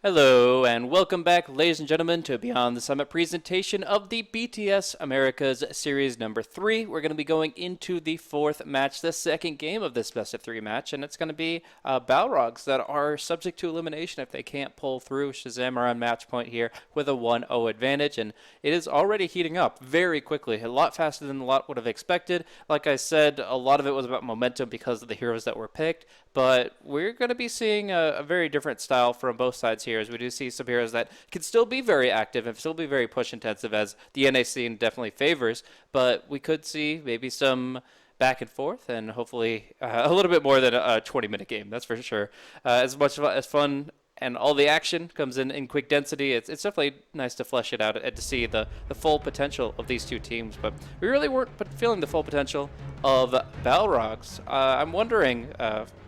Hello, and welcome back, ladies and gentlemen, to Beyond the Summit presentation of the BTS Americas Series number 3. We're going to be going into the fourth match, the second game of this best of 3 match, and it's going to be Balrogs that are subject to elimination if they can't pull through. Shazam are on match point here with a 1-0 advantage, and it is already heating up very quickly, a lot faster than a lot would have expected. Like I said, a lot of it was about momentum because of the heroes that were picked, but we're going to be seeing a very different style from both sides here, as we do see some heroes that can still be very active and still be very push intensive, as the NA scene definitely favors, but we could see maybe some back and forth and hopefully a little bit more than a 20-minute game, that's for sure. As much as fun and all the action comes in quick density, it's definitely nice to flesh it out and to see the full potential of these two teams. But we really weren't feeling the full potential of Balrogs. I'm wondering,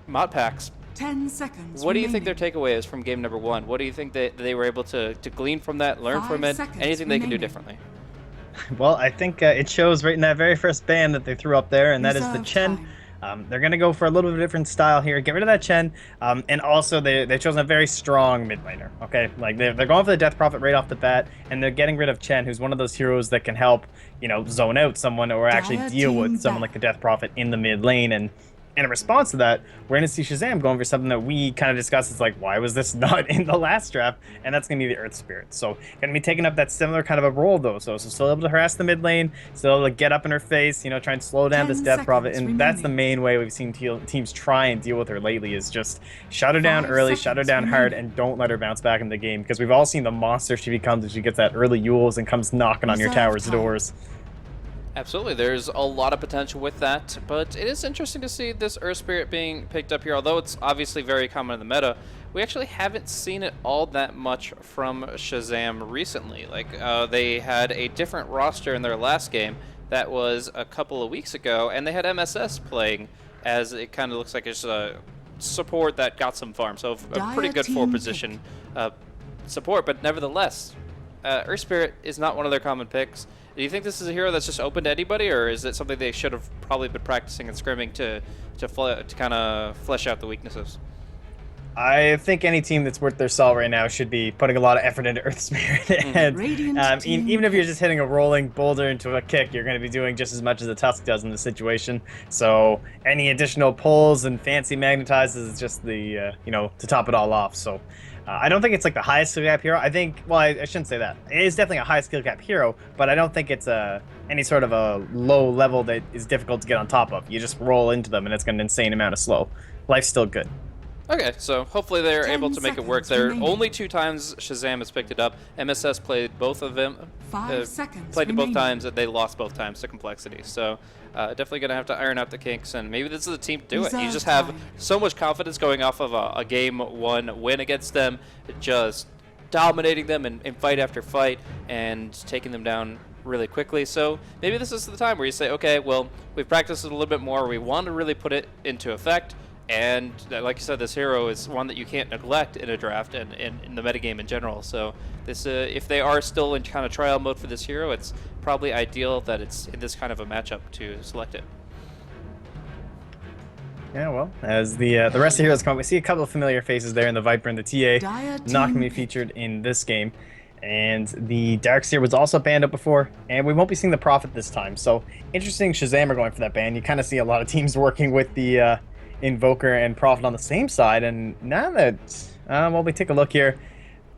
Modpacks, 10 seconds. what do you think their takeaway is from game number 1? What do you think that they were able to glean from that, learn from it? Anything they can do differently? Well, I think it shows right in that very first ban that they threw up there, and that is the Chen. They're going to go for a little bit different style here. Get rid of that Chen. And also, they've chosen a very strong mid laner. Okay, like they're going for the Death Prophet right off the bat, and they're getting rid of Chen, who's one of those heroes that can help, zone out someone or actually deal with someone like the Death Prophet in the mid lane. And in response to that, we're going to see Shazam going for something that we kind of discussed. It's like, why was this not in the last draft? And that's going to be the Earth Spirit. So going to be taking up that similar kind of a role, though. So still able to harass the mid lane, still able to get up in her face, try and slow down this Death Prophet. And that's the main way we've seen teams try and deal with her lately, is just shut her down early, shut her down hard, and don't let her bounce back in the game. Because we've all seen the monster she becomes as she gets that early Yules and comes knocking on your tower's doors. Absolutely, there's a lot of potential with that, but it is interesting to see this Earth Spirit being picked up here. Although it's obviously very common in the meta, we actually haven't seen it all that much from Shazam recently. Like, they had a different roster in their last game that was a couple of weeks ago, and they had MSS playing, as it kind of looks like it's a support that got some farm, so a pretty good 4 position support, but nevertheless, Earth Spirit is not one of their common picks. Do you think this is a hero that's just open to anybody, or is it something they should have probably been practicing and scrimming to kind of flesh out the weaknesses? I think any team that's worth their salt right now should be putting a lot of effort into Earth Spirit. And even if you're just hitting a rolling boulder into a kick, you're going to be doing just as much as a Tusk does in the situation. So any additional pulls and fancy magnetizes is just the, to top it all off. So I don't think it's like the highest skill cap hero. I think, well, I shouldn't say that. It is definitely a high skill cap hero, but I don't think it's any sort of a low level that is difficult to get on top of. You just roll into them and it's got an insane amount of slow. Life's still good. Okay, so hopefully they're able to make it work. There are only 2 times Shazam has picked it up. MSS played both of them. 5 seconds played it both remaining. times, and they lost both times to complexity. So definitely going to have to iron out the kinks, and maybe this is the team to do it. You just have so much confidence going off of a game 1 win against them, just dominating them in fight after fight and taking them down really quickly. So maybe this is the time where you say, okay, well, we've practiced it a little bit more. We want to really put it into effect. And like you said, this hero is one that you can't neglect in a draft and in the metagame in general. So this, if they are still in kind of trial mode for this hero, it's probably ideal that it's in this kind of a matchup to select it. Yeah, well, as the rest of the heroes come up, we see a couple of familiar faces there in the Viper and the TA, not going to be featured in this game. And the Darkseer was also banned up before, and we won't be seeing the Prophet this time. So interesting, Shazam are going for that ban. You kind of see a lot of teams working with the Invoker and Prophet on the same side, and now that, well, we take a look here.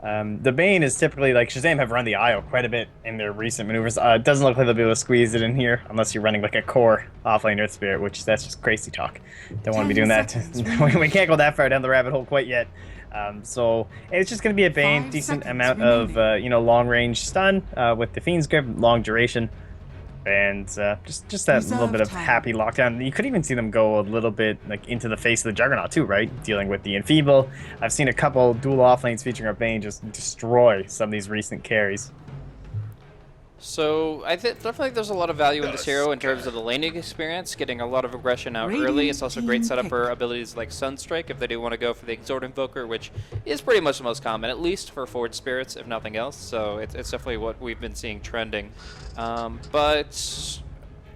The Bane is typically, like, Shazam have run the IO quite a bit in their recent maneuvers. It doesn't look like they'll be able to squeeze it in here unless you're running like a core offlane Earth Spirit, which that's just crazy talk. Don't want to be doing that. We can't go that far down the rabbit hole quite yet. So it's just going to be a Bane, decent amount of long range stun with the Fiend's Grip, long duration. And just that little bit of happy lockdown. You could even see them go a little bit like into the face of the Juggernaut too, right? Dealing with the Enfeeble. I've seen a couple dual offlanes featuring our Bane just destroy some of these recent carries. So I definitely think there's a lot of value in this hero in terms of the laning experience, getting a lot of aggression out early. It's also a great setup for abilities like Sunstrike if they do want to go for the Exort Invoker, which is pretty much the most common, at least for Forward Spirits, if nothing else. So it's definitely what we've been seeing trending. But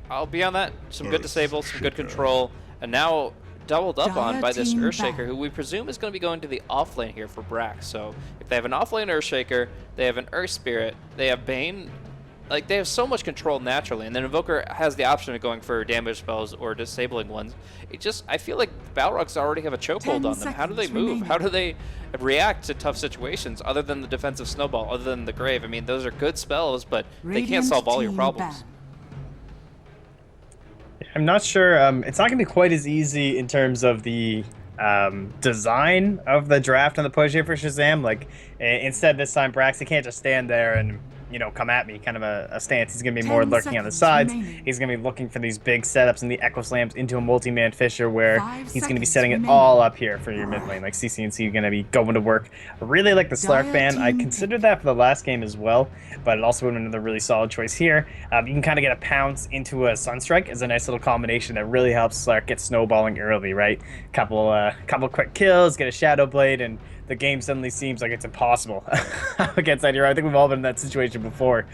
I'll be on that. Some good disable, some good control, and now doubled up on Dire by this team Earthshaker, back. who we presume is going to be going to the off lane here for Brax. So if they have an off lane Earthshaker, they have an Earth Spirit, they have Bane. Like, they have so much control naturally, and then Invoker has the option of going for damage spells or disabling ones. I feel like Balrogs already have a chokehold on them. How do they move? remaining. How do they react to tough situations other than the defensive snowball, other than the Grave? I mean, those are good spells, but they can't Radiant solve all your team problems. back. I'm not sure. It's not going to be quite as easy in terms of the design of the draft and the push here for Shazam. Like, instead this time, Braxy can't just stand there and, you know, come at me, kind of a stance. He's going to be more 10 lurking on the seconds sides. remaining. He's going to be looking for these big setups and the Echo Slams into a multi-man Fisher where 5 he's going to be seconds setting it remaining. all up here for your mid lane. Like, CCNC going to be going to work. I really like the Slark Dire ban. I team considered that for the last game as well, but it also would have been another really solid choice here. You can kind of get a pounce into a Sunstrike as a nice little combination that really helps Slark get snowballing early, right? Couple quick kills, get a Shadow Blade, and the game suddenly seems like it's impossible against that hero. I think we've all been in that situation before.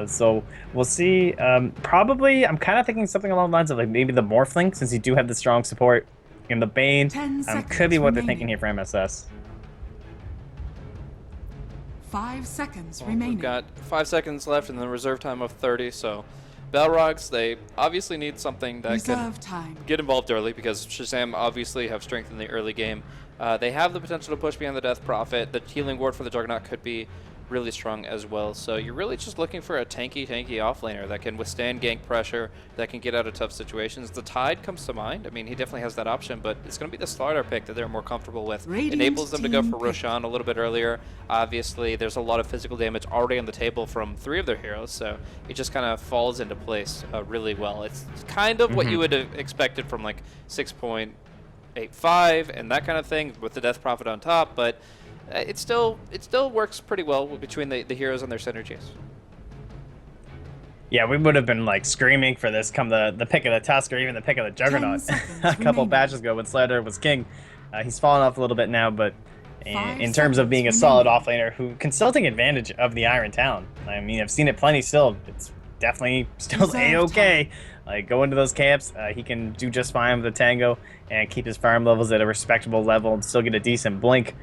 So we'll see. Probably, I'm kind of thinking something along the lines of like maybe the Morphling, since you do have the strong support in the Bane. 10 Could be seconds what they're remaining. thinking here for MSS. 5 seconds Well, remaining. we've got 5 seconds left and then a reserve time of 30, so Balrogs, they obviously need something that can Reserve time. get involved early because Shazam obviously have strength in the early game. They have the potential to push beyond the Death Prophet. The healing ward for the Juggernaut could be really strong as well. So you're really just looking for a tanky offlaner that can withstand gank pressure, that can get out of tough situations. The Tide comes to mind. I mean, he definitely has that option, but it's going to be the Slardar pick that they're more comfortable with. Radiant Enables them to go team for pick. Roshan a little bit earlier. Obviously, there's a lot of physical damage already on the table from 3 of their heroes, so it just kind of falls into place really well. It's kind of what you would have expected from like 6.85 and that kind of thing with the Death Prophet on top, but it still works pretty well between the heroes and their synergies. Yeah, we would have been like screaming for this come the pick of the Tusk or even the pick of the Juggernaut 10 seconds a couple remaining. batches ago when Slardar was king. He's fallen off a little bit now, but in 5 terms of seconds being a solid remaining. offlaner who can still take advantage of the Iron Talon. I mean, I've seen it plenty still. It's definitely still Reserve A-okay. Like, go into those camps, he can do just fine with the Tango and keep his farm levels at a respectable level and still get a decent blink.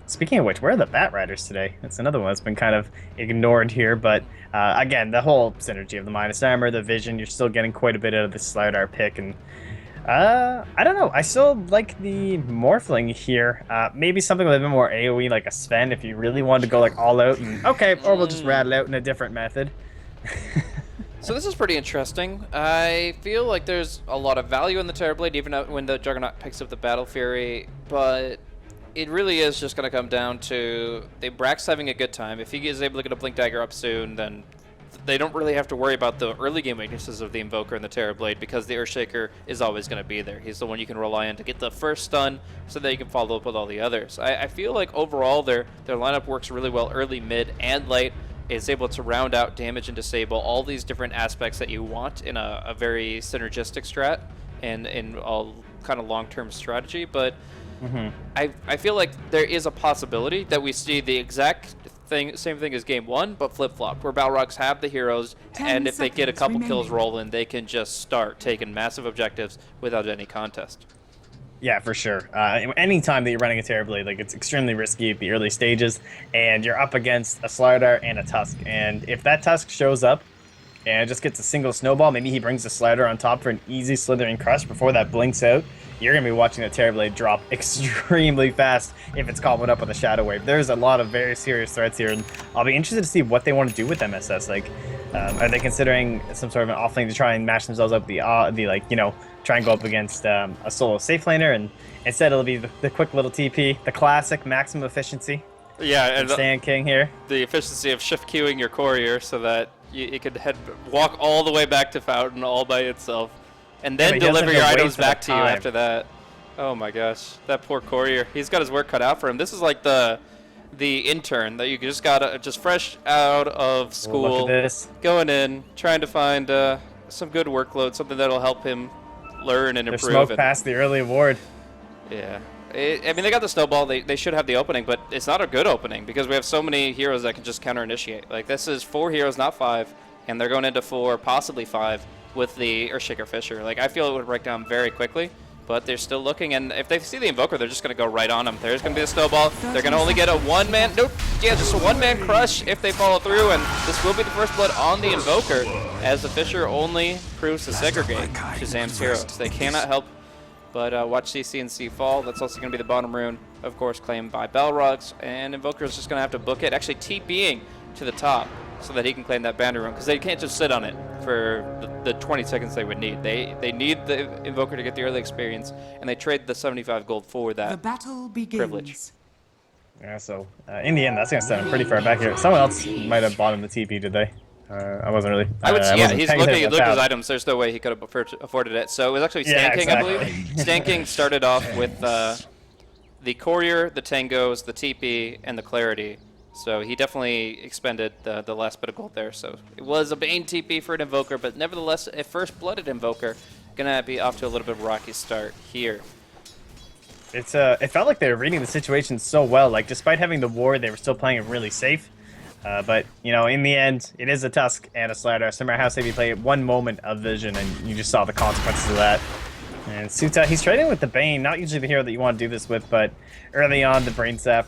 Speaking of which, where are the Bat Riders today? That's another one that's been kind of ignored here, but again, the whole synergy of the minus armor, the vision, you're still getting quite a bit out of the Slardar pick, and I don't know. I still like the Morphling here. Maybe something a little bit more AoE, like a Sven, if you really wanted to go like all out, and okay, or we'll just rattle out in a different method. So this is pretty interesting. I feel like there's a lot of value in the Terrorblade, even when the Juggernaut picks up the Battle Fury, but it really is just going to come down to the Brax having a good time. If he is able to get a Blink Dagger up soon, then they don't really have to worry about the early game weaknesses of the Invoker and the Terrorblade because the Earthshaker is always going to be there. He's the one you can rely on to get the first stun so that you can follow up with all the others. I feel like overall their lineup works really well early, mid, and late. It's able to round out damage and disable all these different aspects that you want in a very synergistic strat and in a kind of long-term strategy, but I feel like there is a possibility that we see the exact same thing as game 1, but flip-flopped, where Balrogs have the heroes, 10 and if they get a seconds couple kills remaining. rolling, they can just start taking massive objectives without any contest. Yeah, for sure. Anytime that you're running a Terrorblade, like, it's extremely risky at the early stages, and you're up against a Slardar and a Tusk, and if that Tusk shows up and just gets a single snowball, maybe he brings the Slardar on top for an easy Slithering Crush before that blinks out, you're going to be watching the Terrorblade drop extremely fast if it's caught up with a Shadow Wave. There's a lot of very serious threats here, and I'll be interested to see what they want to do with MSS. Like, are they considering some sort of an offlane to try and match themselves up the like, you know, try and go up against a solo safe laner, and instead it'll be the quick little TP, the classic maximum efficiency. Yeah, and Sand King here. the efficiency of shift queuing your courier so that it could walk all the way back to Fountain all by itself, and then but he doesn't deliver your have to wait items for the back to you time. after that. Oh my gosh, that poor courier. He's got his work cut out for him. This is like the intern that you just got just fresh out of Look school, at this. going in, trying to find some good workload, something that'll help him learn and They're improve. smoked And- past the early award. yeah. I mean, they got the snowball. They should have the opening, but it's not a good opening because we have so many heroes that can just counter-initiate. Like, this is 4 heroes, not 5, and they're going into 4, possibly 5, with the Earthshaker Fisher. Like, I feel it would break down very quickly, But they're still looking, and if they see the Invoker, they're just going to go right on him. There's going to be the snowball. They're going to only get a one-man, nope, yeah, just a one-man crush if they follow through, and this will be the first blood on the Invoker, as the Fissure only proves to segregate Shazam's heroes. They cannot help but watch CC and C fall. That's also going to be the bottom rune, of course, claimed by Balrogs, and Invoker is just going to have to book it, actually TPing to the top, so that he can claim that banner rune, because they can't just sit on it for the 20 seconds they would need. They need the Invoker to get the early experience, and they trade the 75 gold for that The battle begins. privilege. Yeah, so in the end, that's going to send him pretty far back here. Someone else might have bought him the TP, did they? I wasn't really. I would say, yeah, wasn't he's paying looking at attention his items. There's no way he could have afforded it. So it was actually Stan King, exactly. I believe. Stan King started off with the Courier, the Tangos, the TP, and the Clarity. So he definitely expended the last bit of gold there. So it was a Bane TP for an Invoker, but nevertheless, a first-blooded Invoker. Gonna be off to a little bit of a rocky start here. It felt like they were reading the situation so well. Like, despite having the ward, they were still playing it really safe. But, you know, in the end, it is a Tusk and a Slardar. No matter how safe you play it, one moment of vision, and you just saw the consequences of that. And Suta, he's trading with the Bane, not usually the hero that you want to do this with, but early on, the Brain Sap,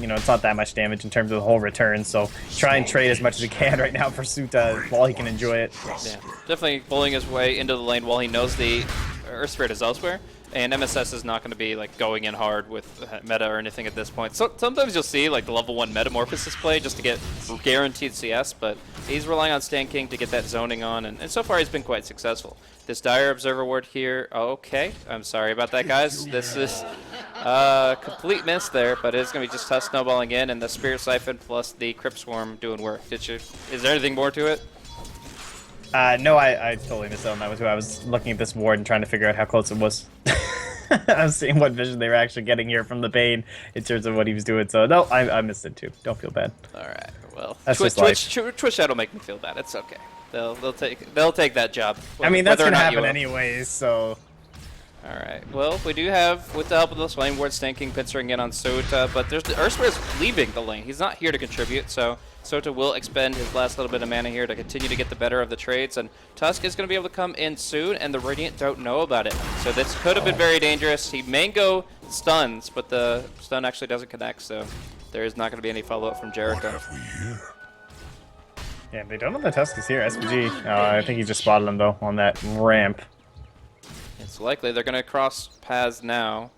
you know, it's not that much damage in terms of the whole return, so try and trade as much as you can right now for Suta while he can enjoy it. Yeah, definitely bullying his way into the lane while he knows the Earth Spirit is elsewhere. And MSS is not going to be like going in hard with meta or anything at this point. So sometimes you'll see like the level 1 Metamorphosis play just to get guaranteed CS, but he's relying on Stan King to get that zoning on, and so far he's been quite successful. This Dire Observer ward here, okay, I'm sorry about that, guys. This is complete miss there, but it's going to be just Tusk snowballing in, and the Spirit Siphon plus the Crypt Swarm doing work. Is there anything more to it? No, I totally missed out on that with who I was looking at this ward and trying to figure out how close it was. I was seeing what vision they were actually getting here from the Bane in terms of what he was doing. So no, I missed it too. Don't feel bad. All right, well, That's just life. Twitch Shadow make me feel bad. It's okay. They'll take that job. I mean, that's whether or gonna not you happen will. anyways. So All right. Well, we do have, with the help of the Flame Ward, Stan King pincering in on Sota, but there's the Earth Spirit's leaving the lane. He's not here to contribute, so Sota will expend his last little bit of mana here to continue to get the better of the trades, and Tusk is going to be able to come in soon, and the Radiant don't know about it. So this could have been very dangerous. He may go stuns, but the stun actually doesn't connect, so there is not going to be any follow-up from Jericho. yeah, they don't know the Tusk is here. SPG, I think he just spotted him though on that ramp. It's likely they're going to cross paths now,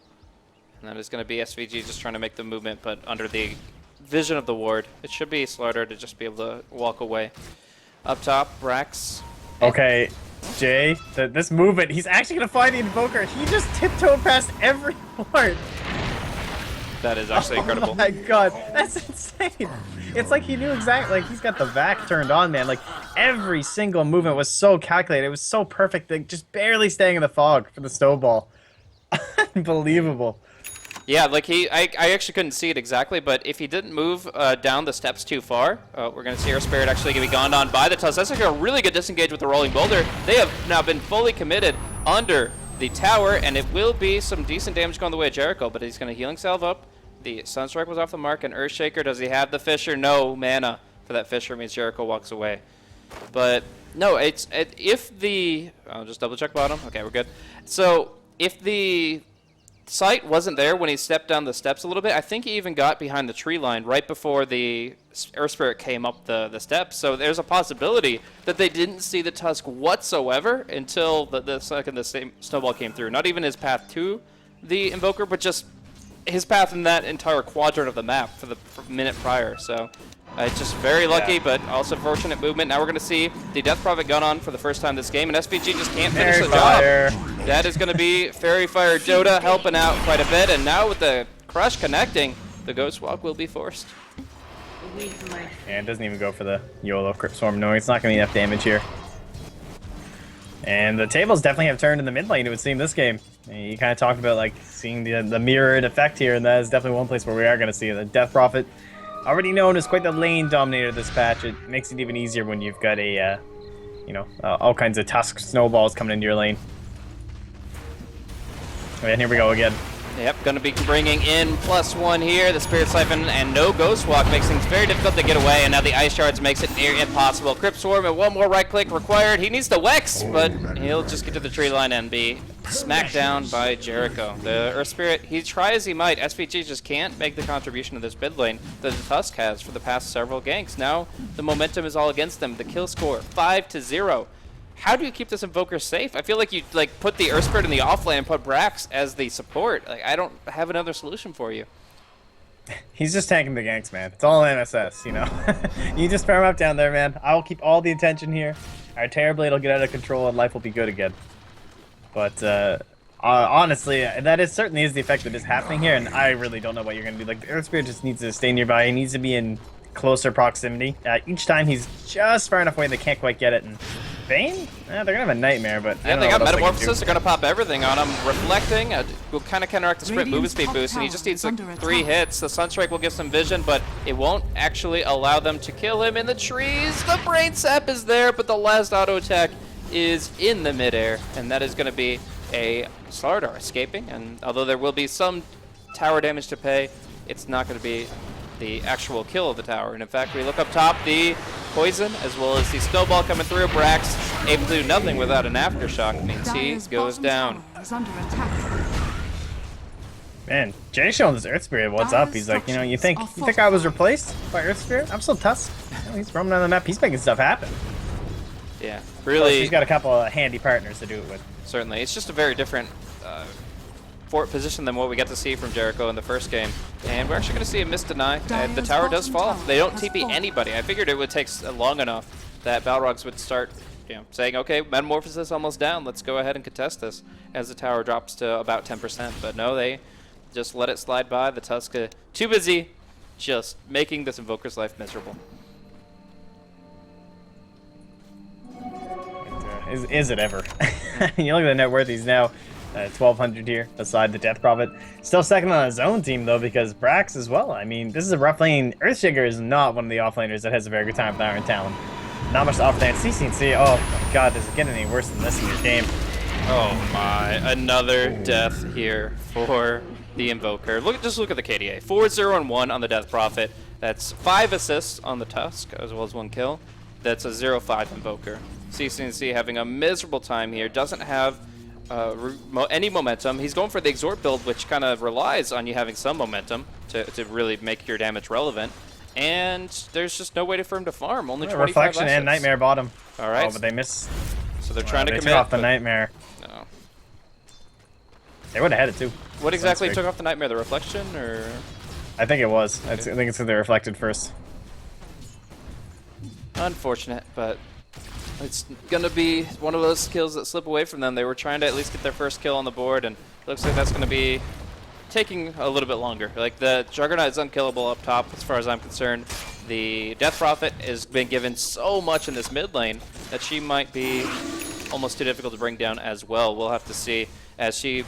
and that is going to be SVG just trying to make the movement, but under the vision of the ward. It should be Slardar to just be able to walk away. Up top, Brax. Okay, Jay, this movement, he's actually going to find the Invoker. He just tiptoed past every ward. That is actually incredible. Oh my god, that's insane. It's like he knew exactly, like he's got the vac turned on, man. Like every single movement was so calculated. It was so perfect, like just barely staying in the fog for the snowball. Unbelievable. Yeah, like I actually couldn't see it exactly, but if he didn't move down the steps too far, we're going to see our Spirit actually going to be gone on by the Tusk. That's like a really good disengage with the Rolling Boulder. They have now been fully committed under the tower, and it will be some decent damage going the way of Jericho, but he's going to Healing Salve up. The Sunstrike was off the mark, and Earthshaker, does he have the Fissure? No mana for that Fissure means Jericho walks away. But no, if the, I'll just double check bottom. Okay, we're good. So if the sight wasn't there when he stepped down the steps a little bit, I think he even got behind the tree line right before the Earth Spirit came up the steps. So there's a possibility that they didn't see the Tusk whatsoever until the second the same snowball came through. Not even his path to the Invoker, but just his path in that entire quadrant of the map for the minute prior. So it's just very lucky, but also fortunate movement. Now we're going to see the Death Prophet gun on for the first time this game, and SVG just can't finish the job. That is going to be Fairy Fire Dota helping out quite a bit, and now with the Crush connecting, the Ghost Walk will be forced. And it doesn't even go for the YOLO Crypt Swarm. No, it's not going to be enough damage here. And the tables definitely have turned in the mid lane, it would seem, this game. And you kind of talked about like seeing the mirrored effect here, and that is definitely one place where we are going to see the Death Prophet, already known as quite the lane dominator this patch. It makes it even easier when you've got a, you know, all kinds of Tusk snowballs coming into your lane. And here we go again. Yep, going to be bringing in +1 here. The Spirit Siphon and no Ghost Walk makes things very difficult to get away, and now the Ice Shards makes it near impossible. Crypt Swarm and one more right click required. He needs the Wex, but he'll just get to the tree line and be smacked down by Jericho. The Earth Spirit, he try as he might, SVG just can't make the contribution to this mid lane that the Tusk has for the past several ganks. Now the momentum is all against them. The kill score 5-0. How do you keep this Invoker safe? I feel like you put the Earth Spirit in the off lane and put Brax as the support. Like, I don't have another solution for you. He's just tanking the ganks, man. It's all MSS, you know. You just farm up down there, man. I will keep all the attention here. Our Terrorblade will get out of control and life will be good again. But honestly, that certainly is the effect that is happening here, and I really don't know what you're going to do. Like, the Earth Spirit just needs to stay nearby. He needs to be in closer proximity. Each time he's just far enough away they can't quite get it. And Bane? They're going to have a Nightmare, but yeah, they got Metamorphosis. They're going to pop everything on him. Reflecting will kind of counteract the sprint movement speed boost, and he just needs like 3 hits. The Sunstrike will give some vision, but it won't actually allow them to kill him in the trees. The Brain Sap is there, but the last auto attack is in the midair, and that is going to be a Slardar escaping. And although there will be some tower damage to pay, it's not going to be the actual kill of the tower. And in fact, we look up top, the poison as well as the snowball coming through. Brax able to do nothing without an aftershock means he goes down. Man, Jay showing this Earth Spirit what's up. He's like, you think I was replaced by Earth Spirit? I'm still Tusk. He's roaming on the map. He's making stuff happen. Yeah, really. He's got a couple of handy partners to do it with. Certainly, it's just a very different fort position than what we get to see from Jericho in the first game. And we're actually going to see a miss deny, and the tower does fall. They don't TP anybody. I figured it would take long enough that Balrogs would start saying, okay, Metamorphosis almost down. Let's go ahead and contest this as the tower drops to about 10%. But no, they just let it slide by. The Tusk too busy just making this Invoker's life miserable. Is it ever? You look at the net worth, he's now 1,200 here, aside the Death Prophet. Still second on his own team, though, because Brax as well. I mean, this is a rough lane. Earthshaker is not one of the offlaners that has a very good time with Iron Talon. Not much to offer there. CC&C, oh my god, does it get any worse than this in this game? Oh my, another death here for the Invoker. Just look at the KDA. 4-0-1 on the Death Prophet. That's 5 assists on the Tusk, as well as 1 kill. That's a 0-5 Invoker. CC&C having a miserable time here. Doesn't have any momentum. He's going for the Exhort build, which kind of relies on you having some momentum to really make your damage relevant. And there's just no way for him to farm. Only 25 Reflection assets. And Nightmare bottom. All right. Oh, but they miss. So they're trying to commit. They took off the Nightmare. No. They would have had it too. What exactly took off the Nightmare? The Reflection, or? I think it was. I think it's because they reflected first. Unfortunate, but it's going to be one of those kills that slip away from them. They were trying to at least get their first kill on the board, and it looks like that's going to be taking a little bit longer. Like, the Juggernaut is unkillable up top, as far as I'm concerned. The Death Prophet has been given so much in this mid lane that she might be almost too difficult to bring down as well. We'll have to see as she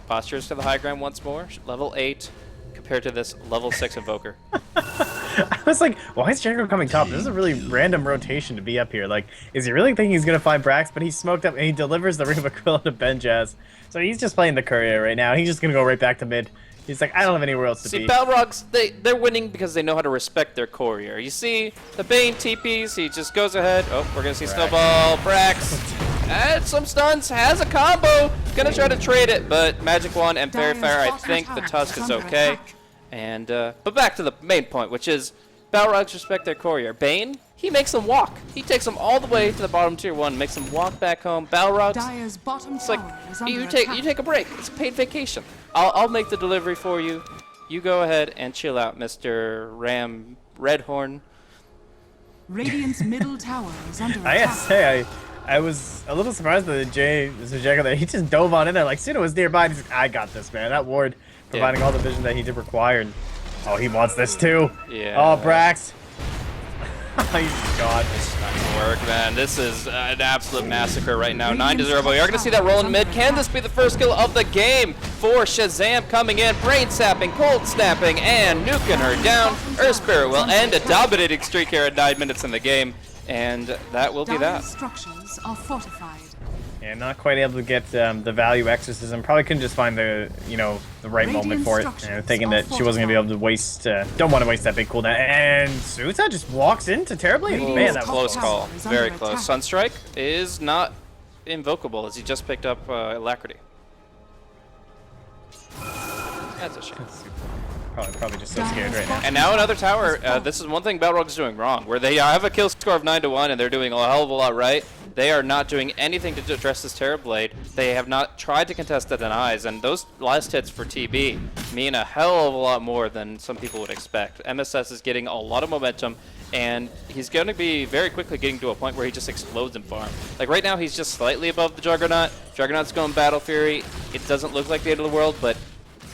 postures to the high ground once more. Level 8 compared to this level 6 Invoker. I was like, why is Jericho coming top? This is a really random rotation to be up here. Like, is he really thinking he's going to find Brax? But he's smoked up and he delivers the Ring of Aquila to Benjaz. So he's just playing the courier right now. He's just going to go right back to mid. He's like, I don't have anywhere else to be. See, Balrogs, they're winning because they know how to respect their courier. You see, the Bane TPs, he just goes ahead. Oh, we're going to see Snowball, Brax. Add some stuns, has a combo. Gonna try to trade it, but Magic Wand and Fairy Fire, I think the Tusk is okay. And, but back to the main point, which is Balrogs respect their courier. Bane, he makes them walk. He takes them all the way to the bottom tier 1, makes them walk back home. Balrogs, it's like, you take a break. It's a paid vacation. I'll make the delivery for you. You go ahead and chill out, Mr. Ram Redhorn. Radiant's middle tower is under attack. I was a little surprised that Mr. Jericho there. He just dove on in there like Suna was nearby. And he's like, I got this, man. That ward providing all the vision that he did require. And, oh, he wants this too. Yeah. Oh, Brax. He's God. It's not gonna work, man. This is an absolute massacre right now. 9-0. We are gonna see that roll in mid. Can this be the first kill of the game for Shazam coming in, brain sapping, cold snapping, and nuking her down? Earth Spirit will end a dominating streak here at 9 minutes in the game. And that will be that. Structures are fortified. Yeah, not quite able to get the value exorcism. Probably couldn't just find the the right moment for it. Thinking that she wasn't gonna be able to waste. Don't want to waste that big cooldown. And Suta just walks into Terrorblade. Man, that was close call. Very close. Sunstrike is not invocable as he just picked up Alacrity. That's a shame. Probably just so scared right now. And now another tower. This is one thing Balrog is doing wrong, where they have a kill score of 9-1, and they're doing a hell of a lot right. They are not doing anything to address this Terrorblade. They have not tried to contest the denies, and those last hits for TB mean a hell of a lot more than some people would expect. MSS is getting a lot of momentum, and he's going to be very quickly getting to a point where he just explodes in farm. Like right now, he's just slightly above the Juggernaut. Juggernaut's going Battle Fury. It doesn't look like the end of the world, but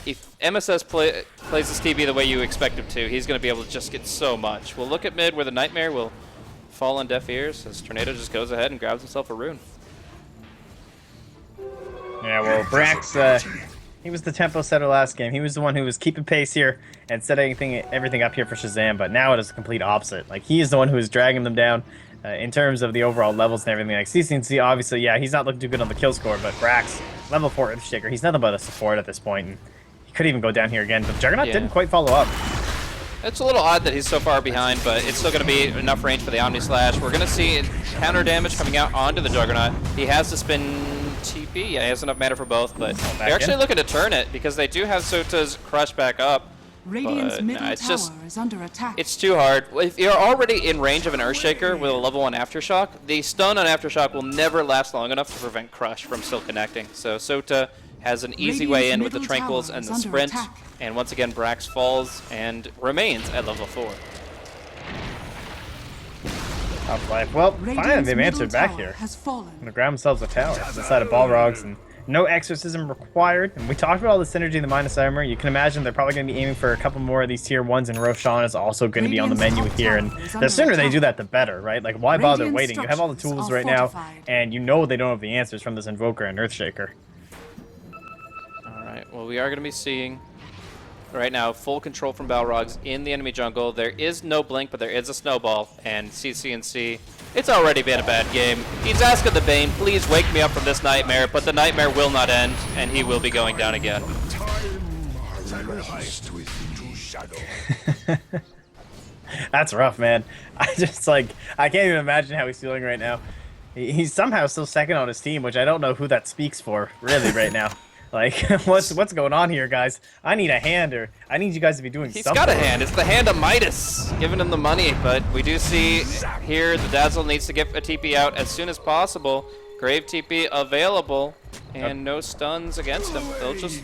if MSS plays this TB the way you expect him to, he's going to be able to just get so much. We'll look at mid where the Nightmare will fall on deaf ears as Tornado just goes ahead and grabs himself a rune. Yeah, well, Brax, he was the tempo setter last game. He was the one who was keeping pace here and setting everything up here for Shazam, but now it is the complete opposite. Like, he is the one who is dragging them down in terms of the overall levels and everything. Like, CCNC, obviously, yeah, he's not looking too good on the kill score, but Brax, level 4 Earthshaker, he's nothing but a support at this point, and he could even go down here again, but Juggernaut didn't quite follow up. It's a little odd that he's so far behind, but it's still going to be enough range for the Omni Slash. We're going to see counter damage coming out onto the Juggernaut. He has to spin TP. Yeah, he has enough mana for both, but they're actually looking to turn it because they do have Sota's Crush back up. Radiant's middle tower is under attack. It's too hard. If you're already in range of an Earthshaker with a level 1 Aftershock, the stun on Aftershock will never last long enough to prevent Crush from still connecting. So Sota has an easy way in with the Tranquils and the Sprint. And once again, Brax falls and remains at level 4. Top life. Well, finally they've answered back here. Going to grab themselves a tower inside of Balrogs, and no exorcism required. And we talked about all the synergy in the minus armor. You can imagine they're probably going to be aiming for a couple more of these tier 1s, and Roshan is also going to be on the menu here. And the sooner they do that, the better, right? Like, why bother waiting? You have all the tools right now, and you know they don't have the answers from this Invoker and Earthshaker. Alright, well, we are going to be seeing right now full control from Balrogs in the enemy jungle. There is no blink, but there is a snowball, and CCNC, it's already been a bad game. He's asking the Bane, please wake me up from this nightmare, but the nightmare will not end, and he will be going down again. That's rough, man. I can't even imagine how he's feeling right now. He's somehow still second on his team, which I don't know who that speaks for, really, right now. Like, what's going on here, guys? I need a hand, or I need you guys to be doing something. He's got a hand. It's the hand of Midas, giving him the money. But we do see here the Dazzle needs to get a TP out as soon as possible. Grave TP available, and no stuns against him. They'll just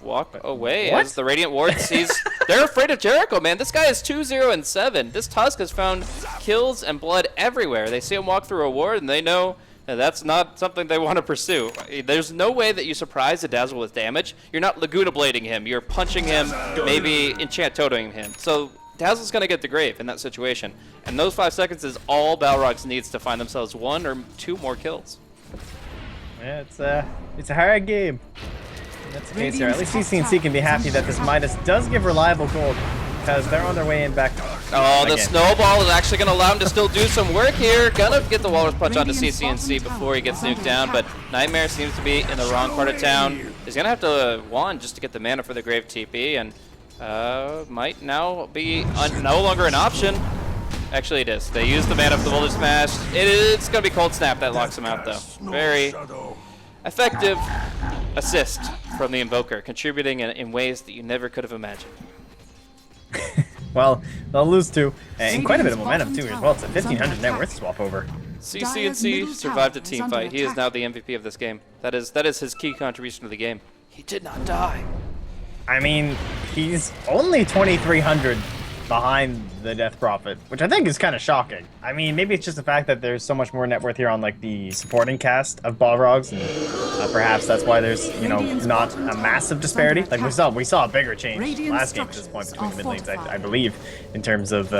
walk away as the Radiant Ward sees. They're afraid of Jericho, man. This guy is 2-0-7. This Tusk has found kills and blood everywhere. They see him walk through a ward, and they know that's not something they want to pursue. There's no way that you surprise the Dazzle with damage. You're not Laguna Blading him. You're punching him, maybe Enchant Toteling him. So Dazzle's going to get the Grave in that situation. And those 5 seconds is all Balrogs needs to find themselves 1 or 2 more kills. Yeah, it's a hard game. That's the case here. At least CCNC can be happy that this Midas does give reliable gold, because they're on their way in back. Oh, the snowball is actually going to allow him to still do some work here. Gonna get the Walrus Punch onto CCNC before he gets nuked down, but Nightmare seems to be in the wrong part of town. He's going to have to wand just to get the mana for the Grave TP, and might now be no longer an option. Actually, it is. They use the mana for the Boulder Smash. It's going to be Cold Snap that locks him out, though. Very effective assist from the Invoker, contributing in ways that you never could have imagined. Well, they'll lose too, and quite a bit of momentum too as well. It's a 1,500 net worth swap over. CCNC survived a team fight. He is now the MVP of this game. That is his key contribution to the game. He did not die. I mean, he's only 2,300 behind the Death Prophet, which I think is kind of shocking. I mean, maybe it's just the fact that there's so much more net worth here on like the supporting cast of Balrogs, and perhaps that's why there's, you know, not a massive disparity. Like we saw a bigger change last game at this point between the mid lanes, I believe, in terms of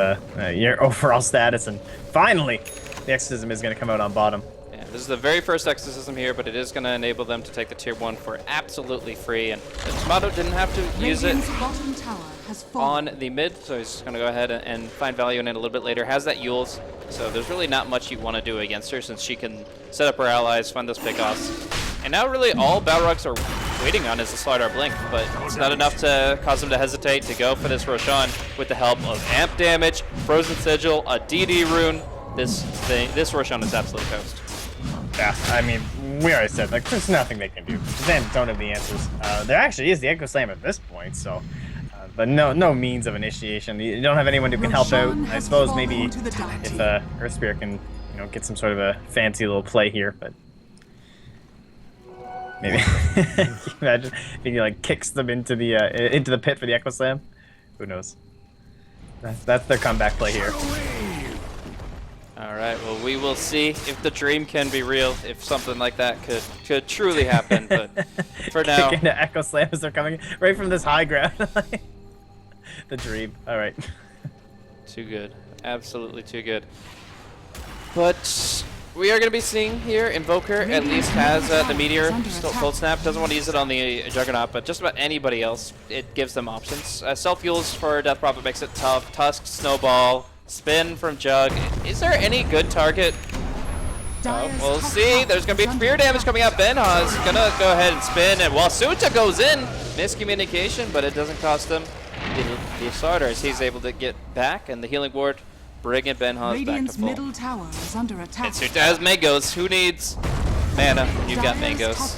your overall status. And finally, the Exorcism is going to come out on bottom. Yeah, this is the very first Exorcism here, but it is going to enable them to take the tier 1 for absolutely free. And Tomato didn't have to use it on the mid, so he's going to go ahead and find value in it a little bit later. Has that Yules, so there's really not much you want to do against her, since she can set up her allies, find those pickoffs. And now really all Balrogs are waiting on is the Slardar Blink, but it's not enough to cause them to hesitate to go for this Roshan with the help of Amp Damage, Frozen Sigil, a DD Rune. This Roshan is absolute toast. Yeah, I mean, we already said, like, there's nothing they can do. Shazam don't have the answers. There actually is the Echo Slam at this point, so... but no means of initiation. You don't have anyone who can help out. I suppose maybe if Earth Spirit can, you know, get some sort of a fancy little play here, but... Maybe. Can you imagine if he, like, kicks them into the pit for the Echo Slam? Who knows? That's their comeback play here. All right, well, we will see if the dream can be real, if something like that could truly happen, but for now... Kicking the Echo Slam as they're coming right from this high ground. The dream. All right. Too good. Absolutely too good. But we are going to be seeing here, Invoker at least has the Meteor, still Cold Snap, doesn't want to use it on the Juggernaut, but just about anybody else, it gives them options. Self-fuels for Death Prophet makes it tough, Tusk, Snowball, Spin from Jug. Is there any good target? We'll see. There's going to be spear damage coming out. Benha's going to go ahead and spin, and while Suta goes in, miscommunication, but it doesn't cost him the starter as he's able to get back, and the Healing Ward bringing Benha's back to full. Middle tower is under attack. And Suta has Mangos. Who needs mana when you've got Mangos?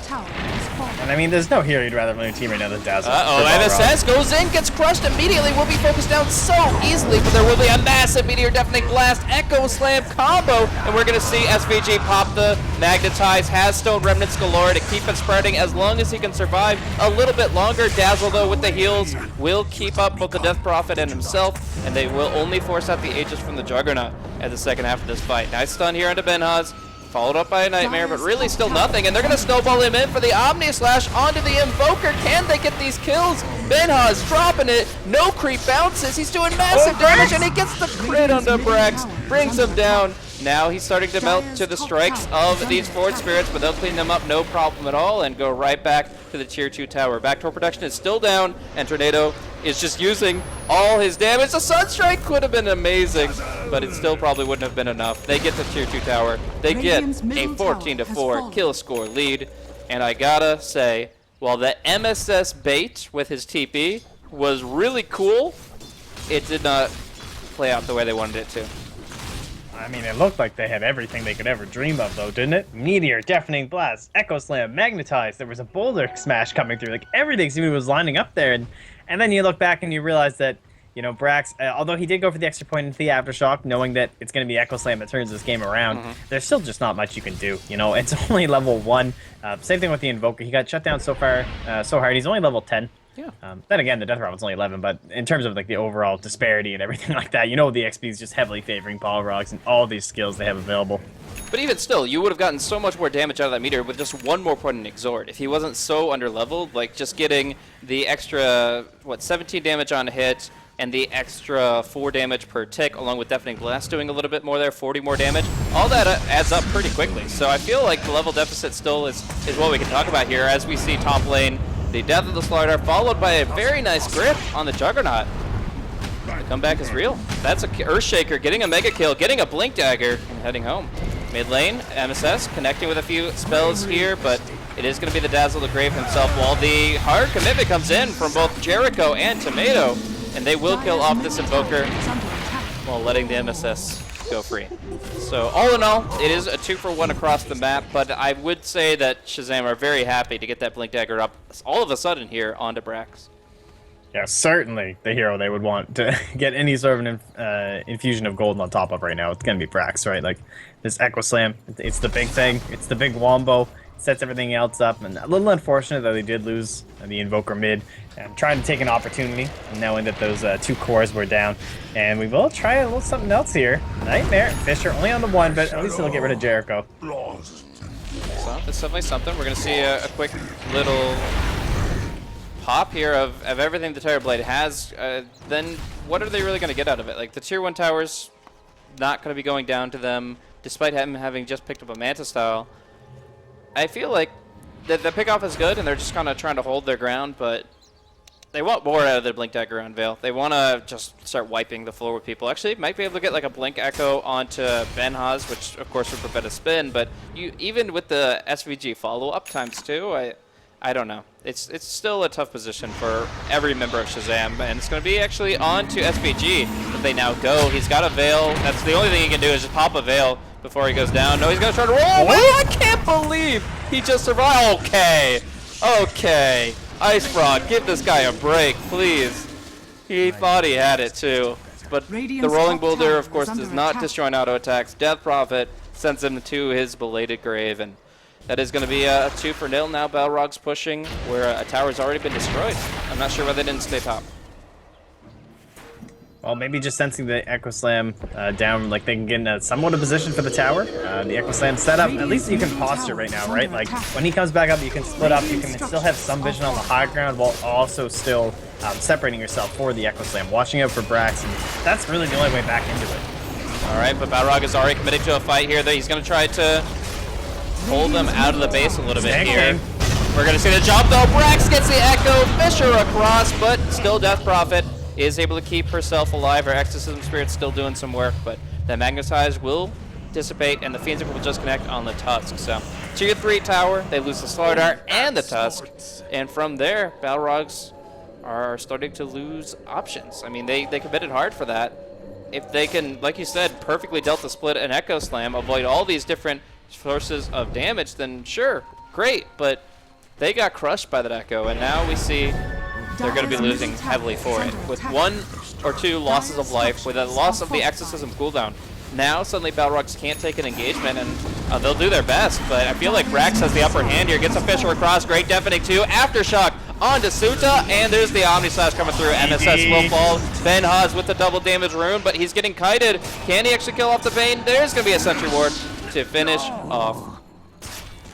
And I mean, there's no hero you'd rather have on your team right now than Dazzle. MSS goes in, gets crushed immediately, will be focused down so easily, but there will be a massive Meteor Deafening Blast, Echo Slam combo, and we're going to see SVG pop the Magnetize, has Stone Remnants galore to keep it spreading as long as he can survive a little bit longer. Dazzle, though, with the heals, will keep up both the Death Prophet and himself, and they will only force out the Aegis from the Juggernaut at the second half of this fight. Nice stun here onto Benhaz. Followed up by a Nightmare, but really still nothing. And they're going to snowball him in for the Omni Slash onto the Invoker. Can they get these kills? Benha's dropping it. No creep bounces. He's doing massive damage, and he gets the crit onto Brax. Brings him down. Now he's starting to melt to the strikes of these Forward Spirits, but they'll clean them up no problem at all and go right back to the Tier 2 tower. Backdoor protection is still down, and Tornado is just using all his damage. The Sunstrike could have been amazing, but it still probably wouldn't have been enough. They get to Tier 2 tower. They get a 14-4 kill score lead, and I gotta say, while the MSS bait with his TP was really cool, it did not play out the way they wanted it to. I mean, it looked like they had everything they could ever dream of, though, didn't it? Meteor, Deafening Blast, Echo Slam, Magnetize. There was a Boulder Smash coming through. Like, everything seemed was lining up there. And then you look back and you realize that, you know, Brax, although he did go for the extra point into the Aftershock, knowing that it's going to be Echo Slam that turns this game around, there's still just not much you can do. You know, it's only level 1. Same thing with the Invoker. He got shut down so hard. He's only level 10. Yeah. Then again, the Death Prophet's only 11, but in terms of like the overall disparity and everything like that, you know the XP is just heavily favoring Balrogs and all these skills they have available. But even still, you would have gotten so much more damage out of that Meteor with just one more point in Exhort. If he wasn't so underleveled, like just getting the extra, 17 damage on hit and the extra 4 damage per tick, along with Deafening Blast doing a little bit more there, 40 more damage, all that adds up pretty quickly. So I feel like the level deficit still is what we can talk about here as we see top lane. The death of the Slardar, followed by a very nice grip on the Juggernaut. The comeback is real. That's a Earthshaker getting a mega kill, getting a Blink Dagger, and heading home. Mid lane, MSS connecting with a few spells here, but it is going to be the Dazzle the Grave himself, while the hard commitment comes in from both Jericho and Tomato, and they will kill off this Invoker while letting the MSS go free. So all in all, it is a 2-for-1 across the map, but I would say that Shazam are very happy to get that Blink Dagger up all of a sudden here onto Brax. Yeah, certainly the hero they would want to get any sort of an infusion of golden on top of right now. It's going to be Brax, right? Like, this Echo Slam, it's the big thing. It's the big wombo. Sets everything else up, and a little unfortunate that they did lose the Invoker mid. And trying to take an opportunity, knowing that those 2 cores were down. And we will try a little something else here. Nightmare, Fisher only on the 1, but at least it'll get rid of Jericho. So it's definitely something. We're going to see a quick little pop here of everything the Terrorblade has. Then what are they really going to get out of it? Like, the Tier 1 tower's not going to be going down to them, despite him having just picked up a Manta style. I feel like the pickoff is good, and they're just kind of trying to hold their ground, but they want more out of the Blink Dagger on Veil. They want to just start wiping the floor with people. Actually, might be able to get like a Blink Echo onto Benhaz, which of course would prevent a spin, but even with the SVG follow-up times 2, I don't know. It's still a tough position for every member of Shazam, and it's going to be actually on to SVG if they now go. He's got a Veil. That's the only thing he can do is just pop a Veil before he goes down. No, he's going to try to roll away. I can't believe he just survived. Okay. Okay. Ice Frog, give this guy a break, please. He thought he had it too. But the Rolling Boulder, of course, does not destroy auto attacks. Death Prophet sends him to his belated grave, and that is going to be a 2-0 now. Balrog's pushing where a tower's already been destroyed. I'm not sure why they didn't stay top. Well, maybe just sensing the Echo Slam down, like they can get in a somewhat of position for the tower. The Echo Slam setup, at least you can posture right now, right? Like when he comes back up, you can split up, you can still have some vision on the high ground while also still separating yourself for the Echo Slam, watching out for Brax, and that's really the only way back into it. All right, but Balrog is already committing to a fight here. He's going to try to hold them out of the base a little bit here. We're going to see the jump though. Brax gets the Echo, Fisher across, but still Death Prophet is able to keep herself alive. Her Exorcism Spirit's still doing some work, but the Magnetize will dissipate, and the Fiends will just connect on the Tusk. So, Tier 3 tower, they lose the Solar Dart and the Tusk, and from there, Balrogs are starting to lose options. I mean, they committed hard for that. If they can, like you said, perfectly Delta Split and Echo Slam, avoid all these different sources of damage, then sure, great, but they got crushed by that Echo, and now we see they're going to be losing heavily for it. With 1 or 2 losses of life, with a loss of the Exorcism cooldown, now suddenly Balrogs can't take an engagement, and they'll do their best, but I feel like Brax has the upper hand here. Gets a Fisher across, great deafening too. Aftershock onto Suta, and there's the Omni Slash coming through. MSS will fall. Ben Haas with the double damage rune, but he's getting kited. Can he actually kill off the Bane? There's going to be a Sentry Ward to finish off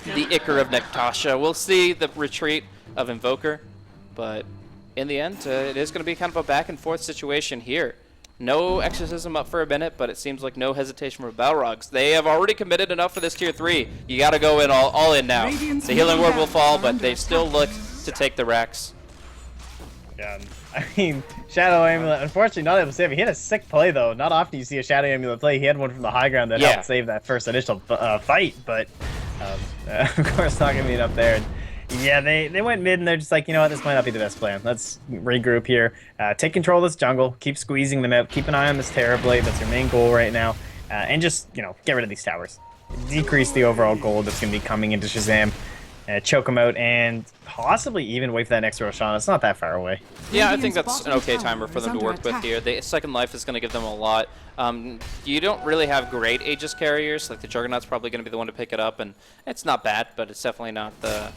the Ichor of Nektasha. We'll see the retreat of Invoker, but in the end, it is going to be kind of a back-and-forth situation here. No Exorcism up for a minute, but it seems like no hesitation for Balrogs. They have already committed enough for this Tier 3. You got to go in all in now. The Healing Ward will fall, but they still look to take the Rex. Yeah, I mean, Shadow Amulet, unfortunately not able to save it. He had a sick play, though. Not often you see a Shadow Amulet play. He had one from the high ground that helped save that first initial fight, but of course not going to be enough there. Yeah, they went mid, and they're just like, you know what, this might not be the best plan. Let's regroup here. Take control of this jungle. Keep squeezing them out. Keep an eye on this Terrorblade. That's your main goal right now. And just, you know, get rid of these towers. Decrease the overall gold that's going to be coming into Shazam. Choke them out, and possibly even wait for that next Roshan. It's not that far away. Yeah, I think that's an okay timer for them to work with here. The Second Life is going to give them a lot. You don't really have great Aegis carriers. Like the Juggernaut's probably going to be the one to pick it up, and it's not bad, but it's definitely not the...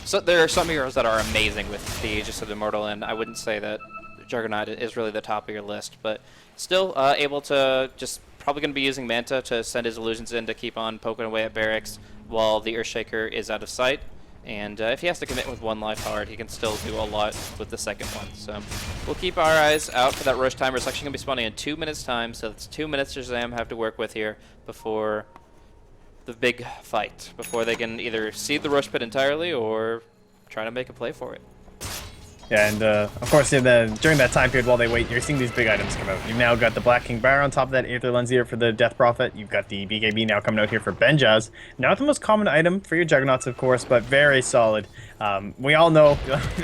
So there are some heroes that are amazing with the Aegis of the Immortal, and I wouldn't say that Juggernaut is really the top of your list, but still able to just probably going to be using Manta to send his illusions in to keep on poking away at barracks while the Earthshaker is out of sight. And if he has to commit with 1 life hard, he can still do a lot with the second one. So we'll keep our eyes out for that Rosh timer. It's actually going to be spawning in 2 minutes time, so it's 2 minutes Shazam have to work with here before the big fight, before they can either cede the Rush Pit entirely or try to make a play for it. Yeah, and of course, during that time period while they wait, you're seeing these big items come out. You've now got the Black King Bar on top of that Aether Lens here for the Death Prophet. You've got the BKB now coming out here for Benjaz. Not the most common item for your Juggernauts, of course, but very solid. We all know,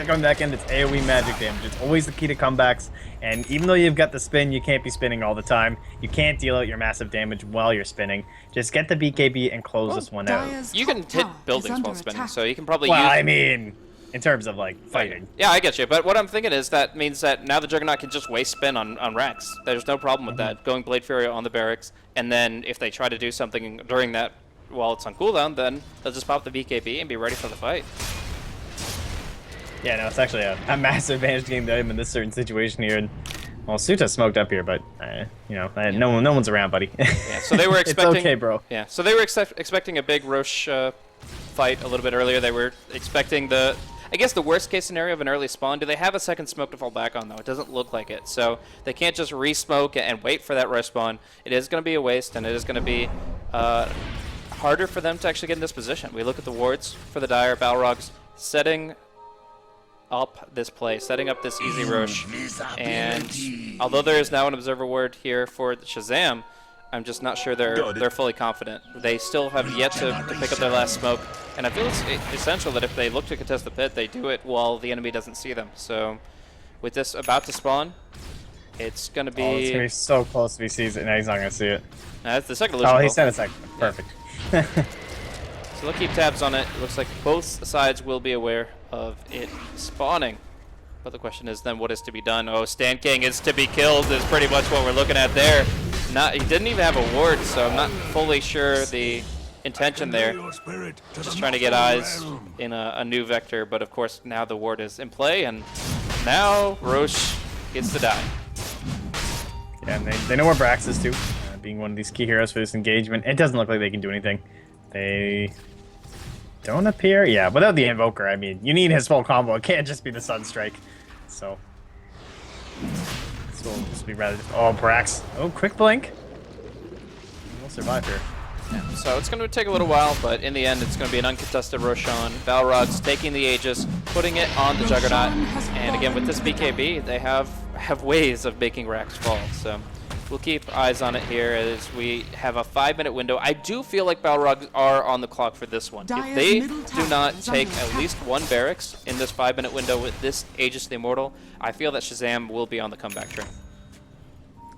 going back in, it's AoE magic damage. It's always the key to comebacks, and even though you've got the spin, you can't be spinning all the time. You can't deal out your massive damage while you're spinning. Just get the BKB and close this one out. You can hit buildings while spinning, so you can probably well, use... I mean... in terms of, like, fighting. Yeah, I get you. But what I'm thinking is that means that now the Juggernaut can just waste spin on Rex. There's no problem with that. Going Blade Fury on the barracks, and then if they try to do something during that while it's on cooldown, then they'll just pop the BKB and be ready for the fight. Yeah, no, it's actually a massive advantage to getting the item in this certain situation here. And, well, Suta's smoked up here, but, you know, no one's around, buddy. Yeah, so they were expecting... It's okay, bro. Yeah, so they were expecting a big Rosh fight a little bit earlier. They were expecting the... I guess the worst case scenario of an early spawn. Do they have a second smoke to fall back on, though? It doesn't look like it. So they can't just re-smoke and wait for that rush spawn. It is going to be a waste, and it is going to be harder for them to actually get in this position. We look at the wards for the Dire. Balrogs setting up this play, setting up this easy rush. And although there is now an observer ward here for the Shazam, I'm just not sure they're fully confident. They still have yet to pick up their last smoke, and I feel it's essential that if they look to contest the pit, they do it while the enemy doesn't see them. So with this about to spawn, it's going to be... Oh, it's going to be so close if he sees it. No, he's not going to see it. That's the second illusion. Oh, he sent a second. Perfect. So So they'll keep tabs on it. It looks like both sides will be aware of it spawning. But the question is then what is to be done? Oh, Stan King is to be killed is pretty much what we're looking at there. He didn't even have a ward, so I'm not fully sure the intention there. Just trying to get eyes in a new vector, but of course now the ward is in play, and now Roche gets to die. Yeah, and they know where Brax is too, being one of these key heroes for this engagement. It doesn't look like they can do anything. They don't appear. Yeah, without the Invoker, I mean, you need his full combo. It can't just be the Sunstrike. So this will just be rather. Oh, Brax. Oh, quick blink. We'll survive here. Yeah, so it's going to take a little while, but in the end, it's going to be an uncontested Roshan. Balrog's taking the Aegis, putting it on the Juggernaut, and again, with this BKB, they have ways of making Rax fall, so we'll keep eyes on it here as we have a 5-minute window. I do feel like Balrogs are on the clock for this one. If they do not take at least one barracks in this 5-minute window with this Aegis the Immortal, I feel that Shazam will be on the comeback train.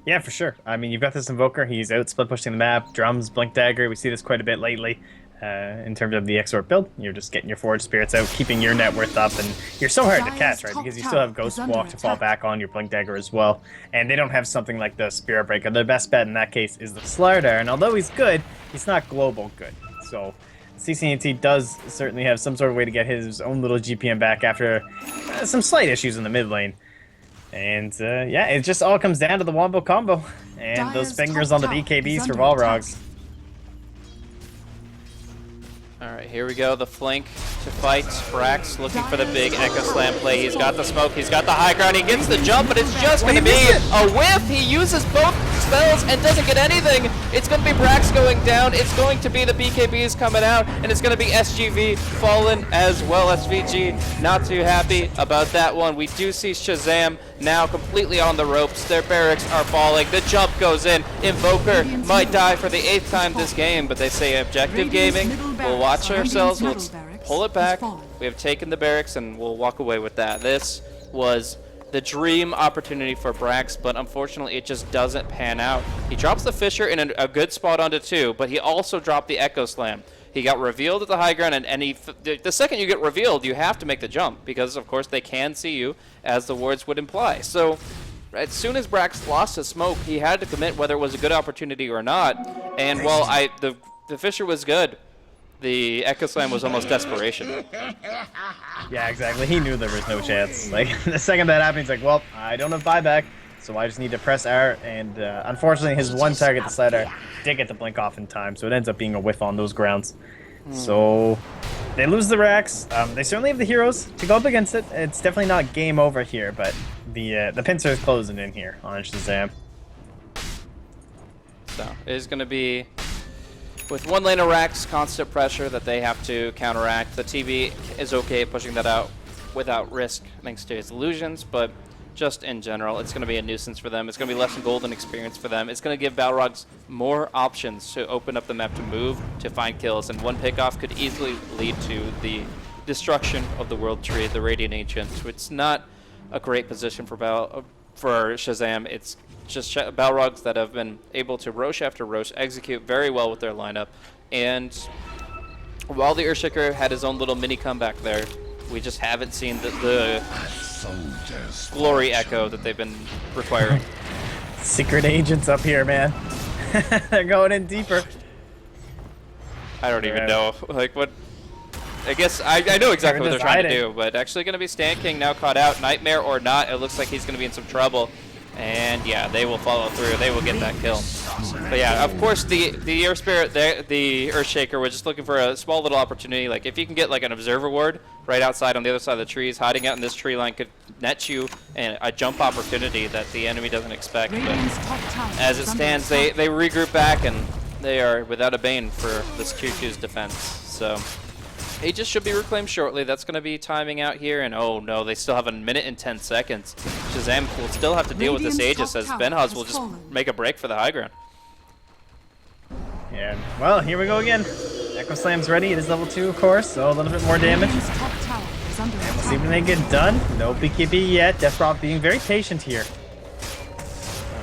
Yeah, for sure. I mean, you've got this Invoker. He's out split pushing the map. Drums, Blink Dagger. We see this quite a bit lately in terms of the Exort build. You're just getting your Forge Spirits out, keeping your net worth up, and you're so hard to catch, right? Because you still have Ghost Walk to fall back on, your Blink Dagger as well. And they don't have something like the Spirit Breaker. Their best bet in that case is the Slardar, and although he's good, he's not global good. So CCNT does certainly have some sort of way to get his own little GPM back after some slight issues in the mid lane. And yeah, it just all comes down to the Wombo combo and those fingers on the BKBs for Balrogs. Alright, here we go, the flank to fight. Brax looking for the big Echo Slam play. He's got the smoke, he's got the high ground, he gets the jump, but it's just going to be a whiff. He uses both spells and doesn't get anything. It's going to be Brax going down, it's going to be the BKBs coming out, and it's going to be SGV fallen as well. SVG not too happy about that one. We do see Shazam now completely on the ropes. Their barracks are falling. The jump goes in. Invoker might die for the 8th time this game, but they say objective gaming. We'll watch ourselves. Let's pull it back. We have taken the barracks, and we'll walk away with that. This was the dream opportunity for Brax, but unfortunately it just doesn't pan out. He drops the Fissure in a good spot onto 2, but he also dropped the Echo Slam. He got revealed at the high ground, and the second you get revealed, you have to make the jump, because of course they can see you, as the words would imply. So as soon as Brax lost his smoke, he had to commit whether it was a good opportunity or not, and while the Fissure was good, the Echo Slam was almost desperation. Yeah, exactly. He knew there was no chance. Like, the second that happened, he's like, well, I don't have buyback, so I just need to press R, and unfortunately his one target, the Slardar, did get the blink off in time, so it ends up being a whiff on those grounds. So they lose the Rax. They certainly have the heroes to go up against it. It's definitely not game over here, but the pincer is closing in here on Shazam. So it is going to be, with one lane of Rax, constant pressure that they have to counteract. The TV is okay pushing that out without risk thanks to his illusions, but just in general, it's going to be a nuisance for them. It's going to be less than golden experience for them. It's going to give Balrogs more options to open up the map, to move, to find kills, and one pickoff could easily lead to the destruction of the World Tree, the Radiant Ancient. So it's not a great position for Shazam. It's just Balrogs that have been able to Roche after Roche execute very well with their lineup. And while the Earthshaker had his own little mini comeback there, we just haven't seen the glory echo that they've been requiring. Secret agents up here, man. They're going in deeper. I don't even know. Like, what? I guess I know exactly what they're trying to do, but actually going to be Stan King now caught out. Nightmare or not, it looks like he's going to be in some trouble. And yeah, they will follow through. They will get that kill. But yeah, of course, the Earth Spirit, the Earthshaker, was just looking for a small little opportunity. Like, if you can get like an Observer Ward right outside on the other side of the trees, hiding out in this tree line could net you a jump opportunity that the enemy doesn't expect. But as it stands, they regroup back, and they are without a bane for this Choo-Choo's defense. So Aegis should be reclaimed shortly. That's going to be timing out here, and oh no, they still have a minute and 10 seconds. Shazam will still have to deal with this Aegis, as Benhaz will just make a break for the high ground. Yeah, well, here we go again. Echo Slam's ready. It is level 2, of course, so a little bit more damage. And we'll see when they get done. No BKB yet. Death Rock being very patient here.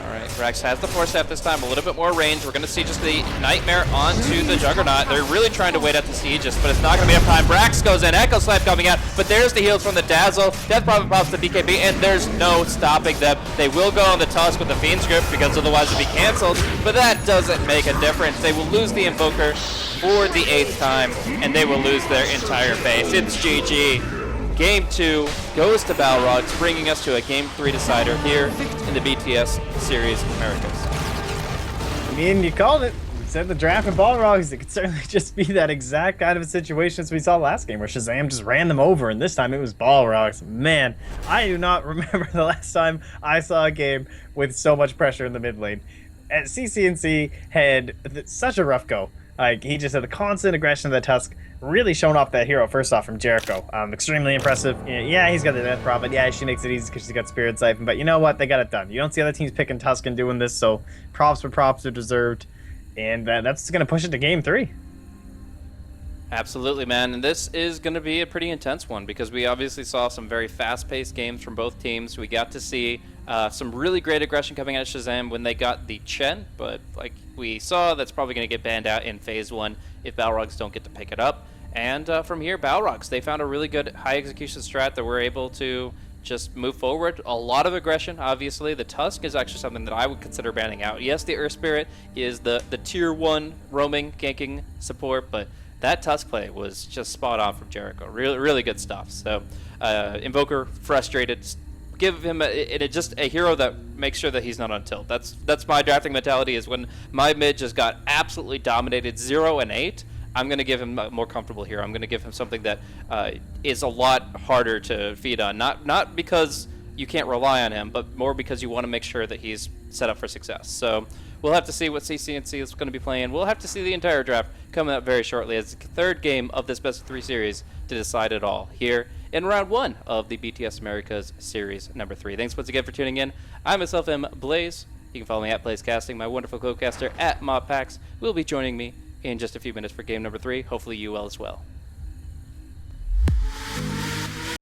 Alright, Rex has the force step this time, a little bit more range. We're going to see just the Nightmare onto the Juggernaut. They're really trying to wait out the Aegis, but it's not going to be enough time. Brax goes in, Echo Slam coming out, but there's the heals from the Dazzle. Death Prophet pops the BKB, and there's no stopping them. They will go on the Tusk with the Fiend's Grip because otherwise it'll be canceled, but that doesn't make a difference. They will lose the Invoker for the 8th time, and they will lose their entire base. It's GG. Game 2 goes to Balrogs, bringing us to a Game 3 decider here in the BTS Series Americas. I mean, you called it. You said the draft of Balrogs. It could certainly just be that exact kind of a situation as we saw last game, where Shazam just ran them over, and this time it was Balrogs. Man, I do not remember the last time I saw a game with so much pressure in the mid lane. And CCNC had such a rough go. Like, he just had the constant aggression of the Tusk, really showing off that hero first off from Jericho. Extremely impressive. Yeah, he's got the Death Prophet. Yeah, she makes it easy because she's got Spirit Siphon. But you know what? They got it done. You don't see other teams picking Tusk and doing this, so props for props are deserved. And that's going to push it to Game 3. Absolutely, man. And this is going to be a pretty intense one because we obviously saw some very fast-paced games from both teams. We got to see some really great aggression coming out of Shazam when they got the Chen, but like we saw, that's probably going to get banned out in Phase 1 if Balrogs don't get to pick it up. And from here, Balrogs, they found a really good high execution strat that we're able to just move forward. A lot of aggression, obviously. The Tusk is actually something that I would consider banning out. Yes, the Earth Spirit is the tier 1 roaming, ganking support, but that Tusk play was just spot on from Jericho. Really, really good stuff. So, Invoker, frustrated. Give him just a hero that makes sure that he's not on tilt. That's my drafting mentality, is when my mid just got absolutely dominated 0 and 8, I'm going to give him a more comfortable hero. I'm going to give him something that is a lot harder to feed on. Not because you can't rely on him, but more because you want to make sure that he's set up for success. So we'll have to see what CCNC is going to be playing. We'll have to see the entire draft coming up very shortly as the 3rd game of this best of 3 series to decide it all here in round 1 of the BTS Americas Series number 3. Thanks once again for tuning in. I myself am Blaze. You can follow me at BlazeCasting. My wonderful co-caster at MobPax will be joining me in just a few minutes for game number 3. Hopefully you will as well.